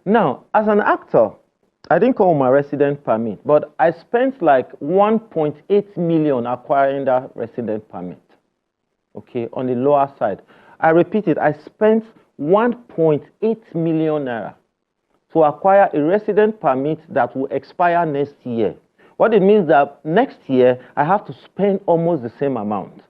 Now, as an actor, I didn't call my resident permit, but I spent like 1.8 million acquiring that resident permit, okay, on the lower side. I repeat it, I spent 1.8 million naira to acquire a resident permit that will expire next year. What it means that next year, I have to spend almost the same amount.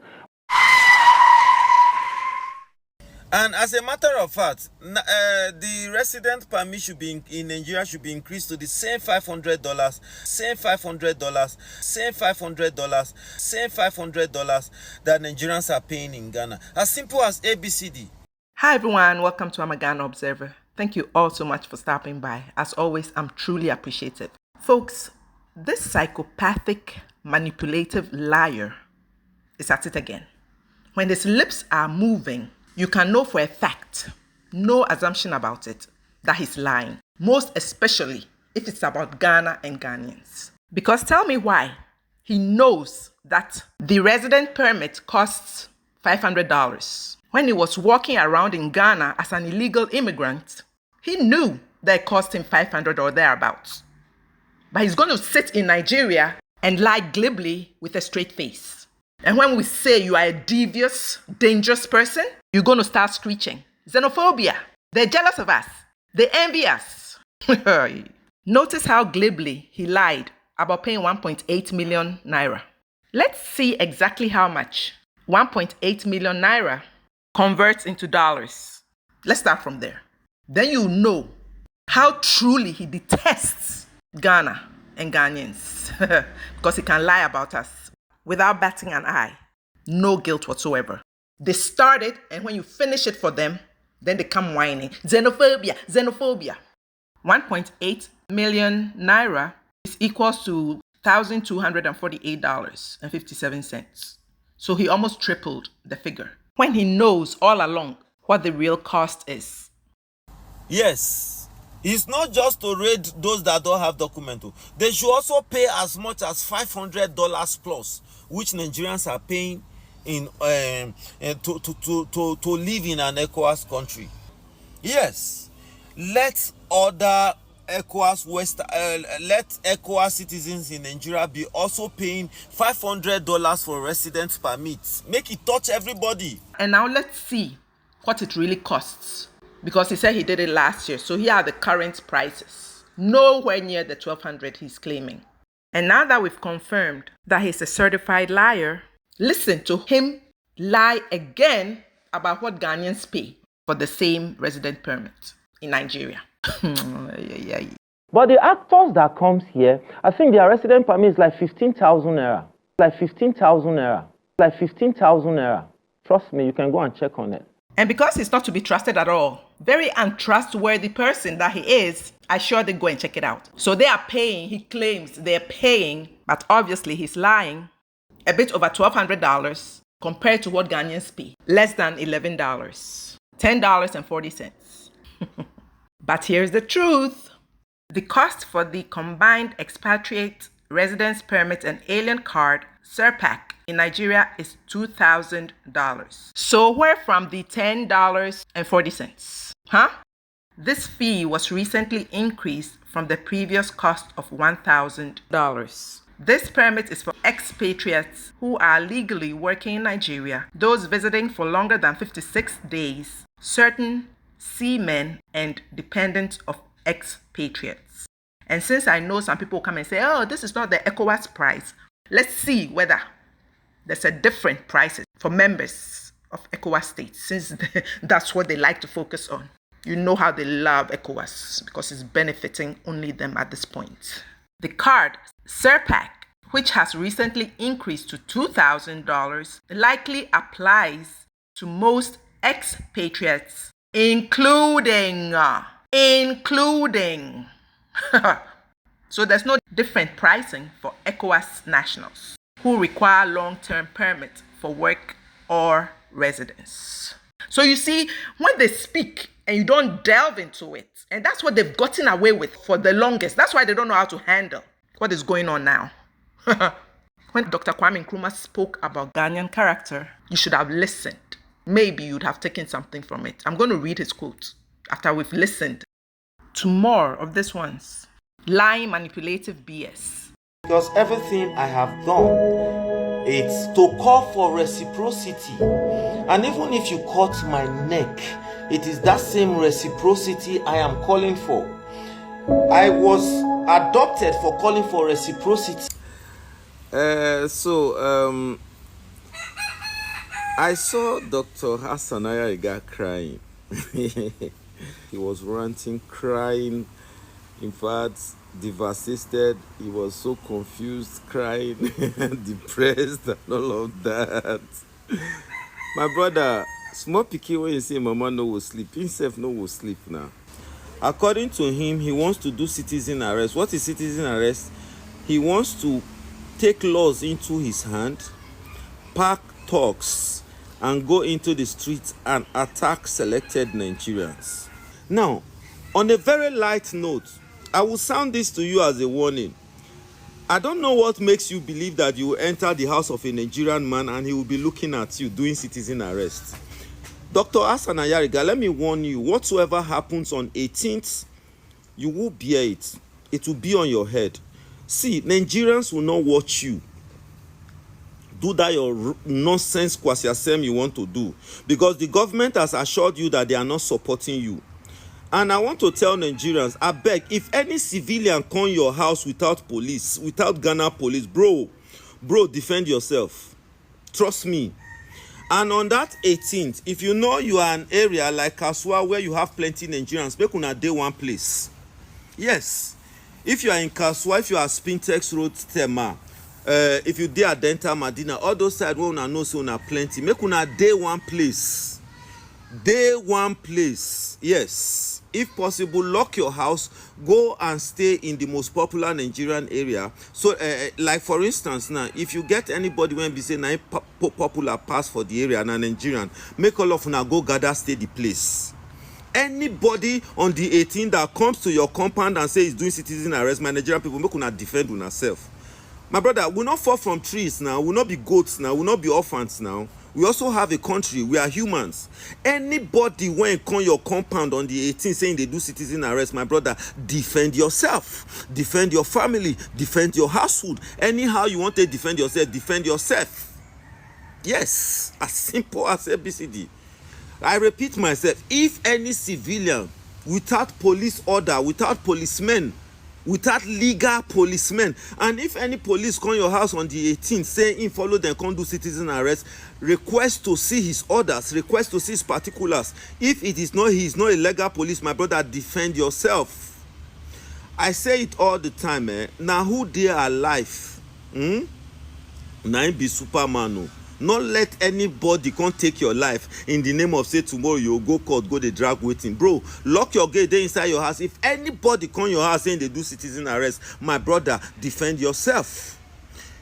And as a matter of fact, the resident permit should be in Nigeria should be increased to the same $500, same $500, same $500, same $500 that Nigerians are paying in Ghana. As simple as ABCD. Hi everyone, welcome to I'm a Ghana Observer. Thank you all so much for stopping by. As always, I'm truly appreciative. Folks, this psychopathic, manipulative liar is at it again. When his lips are moving, you can know for a fact, no assumption about it, that he's lying. Most especially if it's about Ghana and Ghanaians. Because tell me why. He knows that the resident permit costs $500. When he was walking around in Ghana as an illegal immigrant, he knew that it cost him $500 or thereabouts. But he's going to sit in Nigeria and lie glibly with a straight face. And when we say you are a devious, dangerous person, you're going to start screeching. Xenophobia. They're jealous of us. They envy us. Notice how glibly he lied about paying 1.8 million naira. Let's see exactly how much 1.8 million naira converts into dollars. Let's start from there. Then you know how truly he detests Ghana and Ghanaians because he can lie about us without batting an eye. No guilt whatsoever. They started, and when you finish it for them, then they come whining. Xenophobia, xenophobia. 1.8 million naira is equals to $1,248.57. So he almost tripled the figure when he knows all along what the real cost is. Yes, it's not just to raid those that don't have document. They should also pay as much as $500 plus, which Nigerians are paying in to live in an ECOWAS country. Yes, let other ECOWAS let ECOWAS citizens in Nigeria be also paying $500 for residence permits. Make it touch everybody. And now let's see what it really costs, because he said he did it last year. So here are the current prices. Nowhere near the $1,200 he's claiming. And now that we've confirmed that he's a certified liar, listen to him lie again about what Ghanaians pay for the same resident permit in Nigeria. But the actors that comes here, I think their resident permit is like 15,000 naira. Like 15,000 naira. Like 15,000 naira. Trust me, you can go and check on it. And because he's not to be trusted at all, very untrustworthy person that he is, I sure they go and check it out. So they are paying, he claims they're paying, but obviously he's lying, a bit over $1,200 compared to what Ghanaians pay. Less than $11. $10.40. But here's the truth. The cost for the combined expatriate residence permit and alien card SERPAC in Nigeria is $2,000. So where from the $10.40? Huh? This fee was recently increased from the previous cost of $1,000. This permit is for expatriates who are legally working in Nigeria, those visiting for longer than 56 days, certain seamen, and dependents of expatriates. And since I know some people come and say, oh, this is not the ECOWAS price, let's see whether there's a different price for members of ECOWAS states, since that's what they like to focus on. You know how they love ECOWAS because it's benefiting only them at this point. The card, SERPAC, which has recently increased to $2,000, likely applies to most expatriates, including. So there's no different pricing for ECOWAS nationals who require long-term permit for work or residence. So you see, when they speak and you don't delve into it, and that's what they've gotten away with for the longest. That's why they don't know how to handle what is going on now. When Dr. Kwame Nkrumah spoke about Ghanaian character, you should have listened. Maybe you'd have taken something from it. I'm going to read his quote after we've listened to more of this one's lying, manipulative BS. Because everything I have done, it's to call for reciprocity. And even if you cut my neck, it is that same reciprocity I am calling for. I was adopted for calling for reciprocity. I saw Dr. GHANAIANS crying. He was ranting, crying. In fact, devastated. He was so confused, crying, depressed, and all of that. My brother, small pikin when you say mama no will sleep, himself no will sleep now. According to him, he wants to do citizen arrest. What is citizen arrest? He wants to take laws into his hand, pack talks, and go into the streets and attack selected Nigerians. Now, on a very light note, I will sound this to you as a warning. I don't know what makes you believe that you will enter the house of a Nigerian man and he will be looking at you doing citizen arrest. Dr. GHANAIANS, let me warn you, whatsoever happens on 18th, you will bear it. It will be on your head. See, Nigerians will not watch you do that your nonsense quasi-assem you want to do, because the government has assured you that they are not supporting you. And I want to tell Nigerians, I beg, if any civilian come your house without police, without Ghana police, bro, defend yourself. Trust me. And on that 18th, if you know you are an area like Kasua where you have plenty Nigerians, make una day one place. Yes. If you are in Kasua, if you are Spintex Road, Tema, if you dey Adenta, Madina, all those sides where una know so una plenty, make una day one place. Day one place. Yes. If possible, lock your house, go and stay in the most popular Nigerian area. So, like for instance, now, if you get anybody when be say na popular pass for the area, na Nigerian, make all of una go gather stay the place. Anybody on the 18th that comes to your compound and say he's doing citizen arrest, my Nigerian people, make una defend una self. My brother, we'll not fall from trees now, we'll not be goats now, we'll not be orphans now. We also have a country. We are humans. Anybody when come your compound on the 18th saying they do citizen arrest, my brother, defend yourself. Defend your family. Defend your household. Anyhow you want to defend yourself, defend yourself. Yes, as simple as ABCD. I repeat myself, if any civilian without police order, without policemen, without legal policemen, and if any police come your house on the 18th saying him follow them, can't do citizen arrest, request to see his orders, request to see his particulars. If it is not, he is not a legal police, my brother, defend yourself. I say it all the time, now who they are alive, now him be Superman. Not let anybody come take your life in the name of say tomorrow you go court, go the drag waiting. Bro, lock your gate there inside your house. If anybody come your house saying they do citizen arrest, my brother, defend yourself.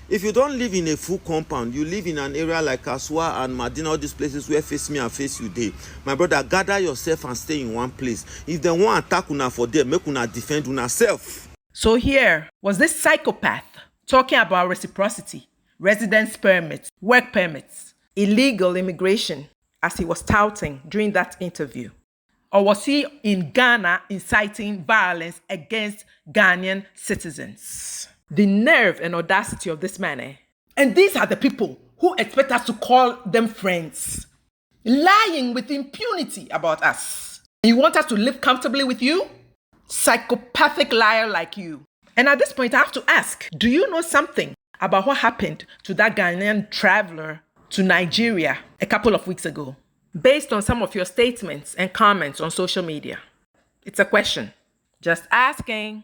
If you don't live in a full compound, you live in an area like Kasua and Madina, all these places where face me and face you day, my brother, gather yourself and stay in one place. If they want attack una for them, make una defend una self. So here was this psychopath talking about reciprocity, residence permits, work permits, illegal immigration, as he was touting during that interview? Or was he in Ghana inciting violence against Ghanaian citizens? The nerve and audacity of this man, And these are the people who expect us to call them friends, lying with impunity about us. You want us to live comfortably with you? Psychopathic liar like you. And at this point, I have to ask, do you know something about what happened to that Ghanaian traveler to Nigeria a couple of weeks ago, based on some of your statements and comments on social media? It's a question. Just asking.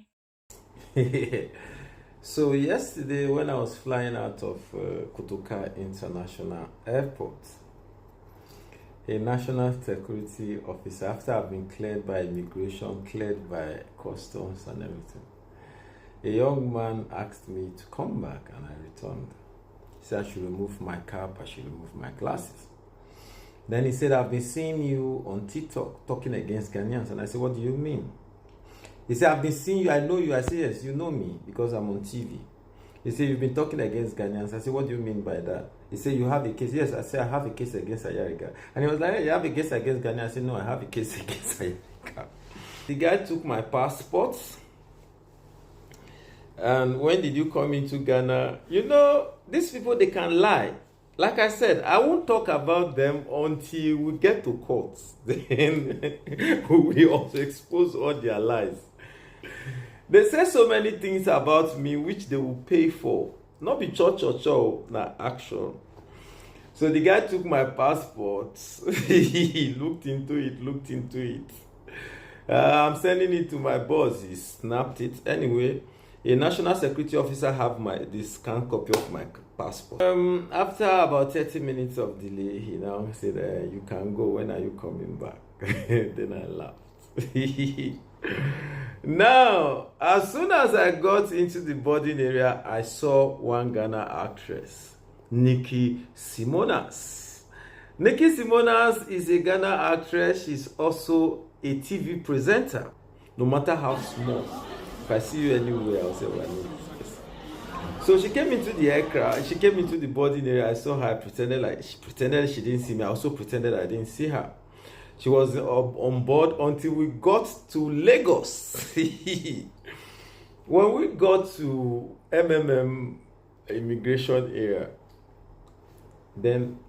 So yesterday when I was flying out of Kotoka International Airport, a national security officer, after I've been cleared by immigration, cleared by customs and everything, a young man asked me to come back and I returned. He said I should remove my cap, I should remove my glasses. Then he said, I've been seeing you on TikTok talking against Ghanaians. And I said, what do you mean? He said, I've been seeing you, I know you. I said, yes, you know me because I'm on TV. He said, you've been talking against Ghanaians. I said, what do you mean by that? He said, you have a case. Yes, I said, I have a case against Ayariga. And he was like, hey, you have a case against Ghanaians? I said, no, I have a case against Ayariga. the guy took my passport. And when did you come into Ghana? You know, these people, they can lie. Like I said, I won't talk about them until we get to court. Then we also expose all their lies. They say so many things about me which they will pay for. Not be cho, na action. So the guy took my passport. He looked into it. I'm sending it to my boss. He snapped it. Anyway, a national security officer have this scanned copy of my passport. After about 30 minutes of delay, he now said, you can go. When are you coming back? Then I laughed. Now, as soon as I got into the boarding area, I saw one Ghana actress, Nikki Simonas. Nikki Simonas is a Ghana actress. She's also a TV presenter. No matter how small, if I see you anywhere, I'll say, well, I know this person. So she came into the aircraft. She came into the boarding area. I saw her. She pretended she didn't see me. I also pretended I didn't see her. She was on board until we got to Lagos. When we got to MMM immigration area, then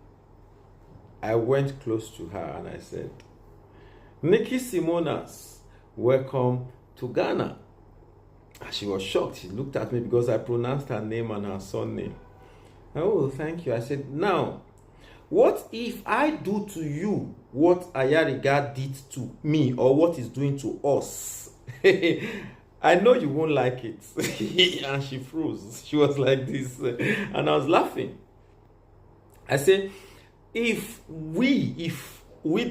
I went close to her and I said, Nikki Simonas, welcome to Ghana. And she was shocked. She looked at me because I pronounced her name and her surname. Oh, thank you. I said, now, what if I do to you what Ayariga did to me, or what he's doing to us? I know you won't like it. And she froze. She was like this. And I was laughing. I said, if we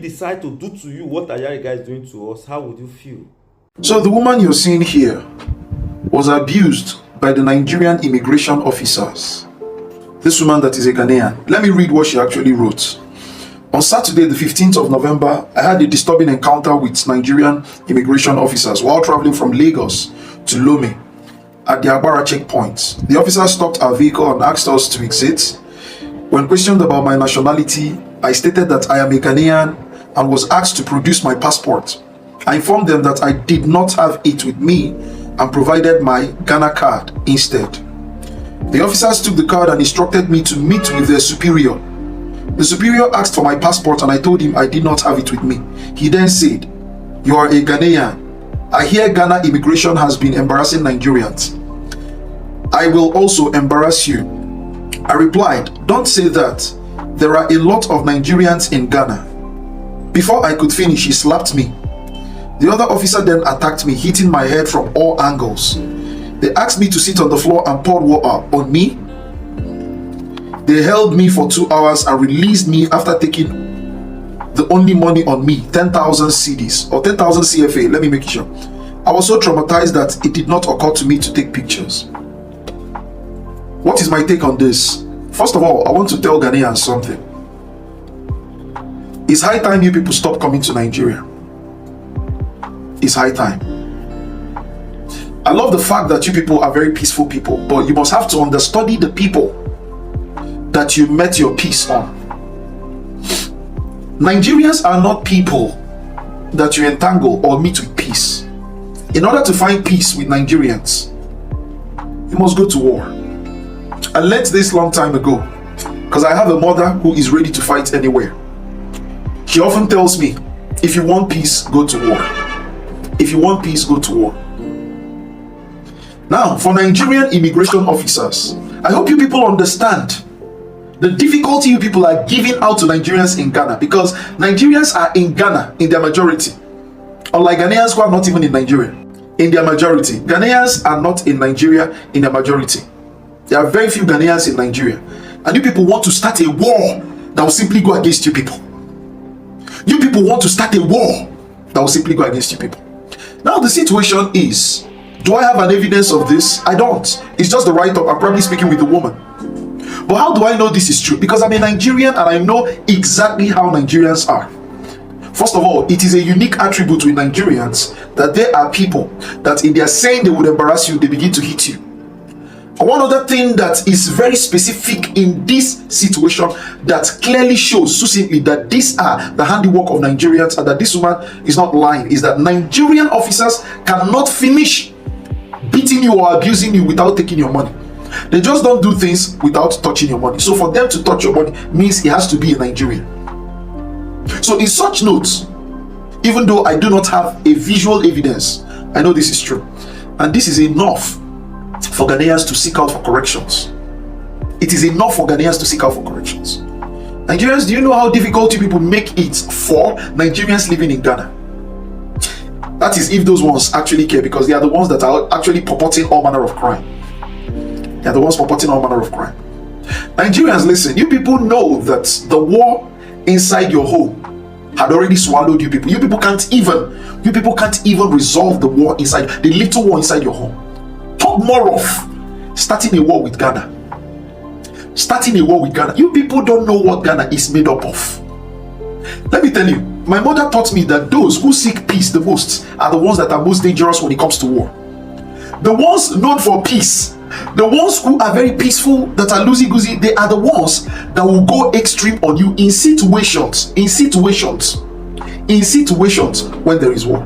decide to do to you what Ayariga is doing to us, how would you feel? So the woman you're seeing here was abused by the Nigerian immigration officers. This woman that is a Ghanaian. Let me read what she actually wrote. On Saturday, the 15th of November, I had a disturbing encounter with Nigerian immigration officers while traveling from Lagos to Lome at the Agbara checkpoint. The officers stopped our vehicle and asked us to exit. When questioned about my nationality, I stated that I am a Ghanaian and was asked to produce my passport. I informed them that I did not have it with me and provided my Ghana card instead. The officers took the card and instructed me to meet with their superior. The superior asked for my passport and I told him I did not have it with me. He then said, "You are a Ghanaian. I hear Ghana immigration has been embarrassing Nigerians. I will also embarrass you." I replied, "Don't say that. There are a lot of Nigerians in Ghana." Before I could finish, he slapped me. The other officer then attacked me, hitting my head from all angles. They asked me to sit on the floor and poured water on me. They held me for 2 hours and released me after taking the only money on me, 10,000 cedis or 10,000 CFA. Let me make sure. I was so traumatized that it did not occur to me to take pictures. What is my take on this? First of all, I want to tell Ghanaians something. It's high time you people stop coming to Nigeria. It's high time. I love the fact that you people are very peaceful people, but you must have to understudy the people that you met your peace on. Nigerians are not people that you entangle or meet with peace. In order to find peace with Nigerians, you must go to war. I learned this long time ago because I have a mother who is ready to fight anywhere. She often tells me, if you want peace, go to war. If you want peace, go to war. Now, for Nigerian immigration officers, I hope you people understand the difficulty you people are giving out to Nigerians in Ghana, because Nigerians are in Ghana in their majority. Unlike Ghanaians who are not even in Nigeria, in their majority. Ghanaians are not in Nigeria in their majority. There are very few Ghanaians in Nigeria. And you people want to start a war that will simply go against you people. You people want to start a war that will simply go against you people. Now the situation is, do I have an evidence of this? I don't. It's just the write-up. I'm probably speaking with the woman. But how do I know this is true? Because I'm a Nigerian and I know exactly how Nigerians are. First of all, it is a unique attribute with Nigerians that there are people that in their saying they would embarrass you, they begin to hit you. One other thing that is very specific in this situation that clearly shows succinctly that these are the handiwork of Nigerians and that this woman is not lying is that Nigerian officers cannot finish beating you or abusing you without taking your money. They just don't do things without touching your money. So for them to touch your money means it has to be a Nigerian. So in such notes, even though I do not have a visual evidence, I know this is true. And this is enough for Ghanaians to seek out for corrections. It is enough for Ghanaians to seek out for corrections. Nigerians, do you know how difficult you people make it for Nigerians living in Ghana? That is if those ones actually care, because they are the ones that are actually purporting all manner of crime. They are the ones purporting all manner of crime. Nigerians, listen, you people know that the war inside your home had already swallowed you people. You people can't even resolve the war inside, the little war inside your home. Talk more of starting a war with Ghana. Starting a war with Ghana. You people don't know what Ghana is made up of. Let me tell you, my mother taught me that those who seek peace the most are the ones that are most dangerous when it comes to war. The ones known for peace, the ones who are very peaceful, that are loosey-goosey, they are the ones that will go extreme on you in situations when there is war.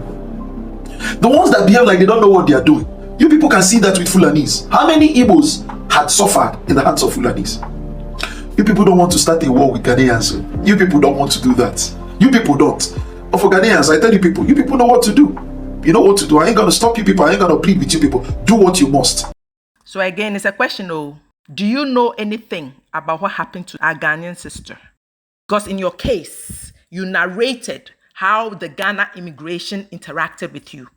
The ones that behave like they don't know what they are doing. You people can see that with Fulanis. How many Igbos had suffered in the hands of Fulanis? You people don't want to start a war with Ghanaians. You people don't want to do that. You people don't. But for Ghanaians, I tell you people know what to do. You know what to do. I ain't gonna stop you people. I ain't gonna plead with you people. Do what you must. So again, it's a question, do you know anything about what happened to our Ghanaian sister? Because in your case, you narrated how the Ghana immigration interacted with you.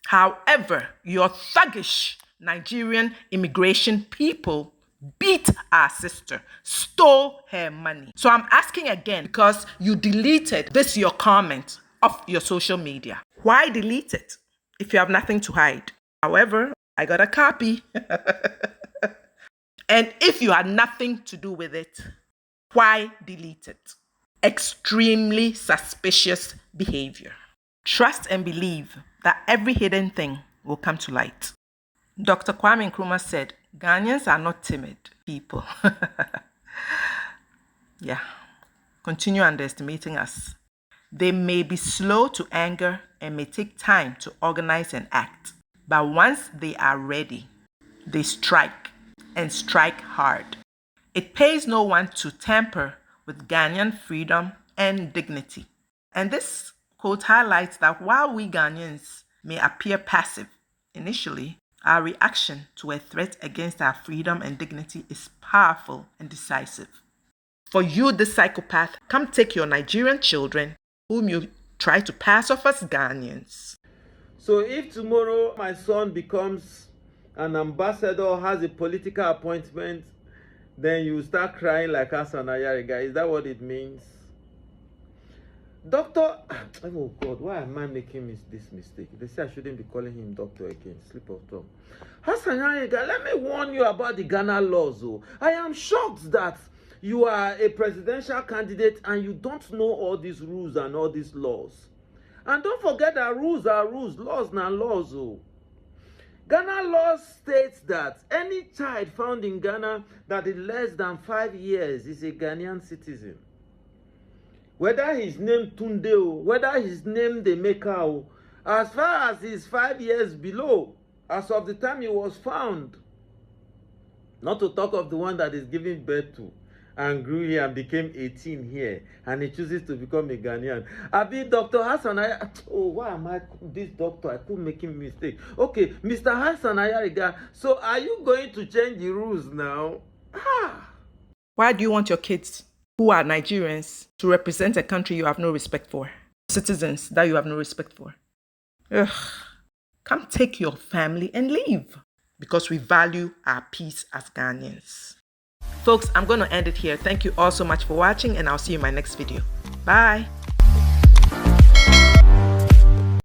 However, your thuggish Nigerian immigration people beat our sister, stole her money. So I'm asking again, because you deleted your comment off your social media. Why delete it if you have nothing to hide? However, I got a copy. And if you had nothing to do with it, why delete it? Extremely suspicious behavior. Trust and believe that every hidden thing will come to light. Dr. Kwame Nkrumah said, Ghanaians are not timid people. Yeah. Continue underestimating us. They may be slow to anger and may take time to organize and act. But once they are ready, they strike and strike hard. It pays no one to tamper with Ghanaian freedom and dignity. And this quote highlights that while we Ghanaians may appear passive initially, our reaction to a threat against our freedom and dignity is powerful and decisive. For you, this psychopath, come take your Nigerian children, whom you try to pass off as Ghanaians. So if tomorrow my son becomes an ambassador, has a political appointment, then you start crying like Hassan Ayariga. Is that what it means? Doctor, oh God, why am I making this mistake? They say I shouldn't be calling him doctor again. Slip of tongue. Hassan Ayariga, let me warn you about the Ghana laws. I am shocked that you are a presidential candidate and you don't know all these rules and all these laws. And don't forget that rules are rules, laws are laws. Ghana law states that any child found in Ghana that is less than 5 years is a Ghanaian citizen. Whether he's named Tunde, whether he's named Emeka, as far as he's 5 years below, as of the time he was found, not to talk of the one that is giving birth to and grew here and became 18 here, and he chooses to become a Ghanaian. Abi, Dr. Hassan, why am I this doctor? I could make him mistake. Okay, Mr. Hassan Ayariga, so are you going to change the rules now? Why do you want your kids, who are Nigerians, to represent a country you have no respect for? Citizens that you have no respect for? Ugh. Come take your family and leave, because we value our peace as Ghanaians. Folks, I'm going to end it here. Thank you all so much for watching, and I'll see you in my next video. Bye.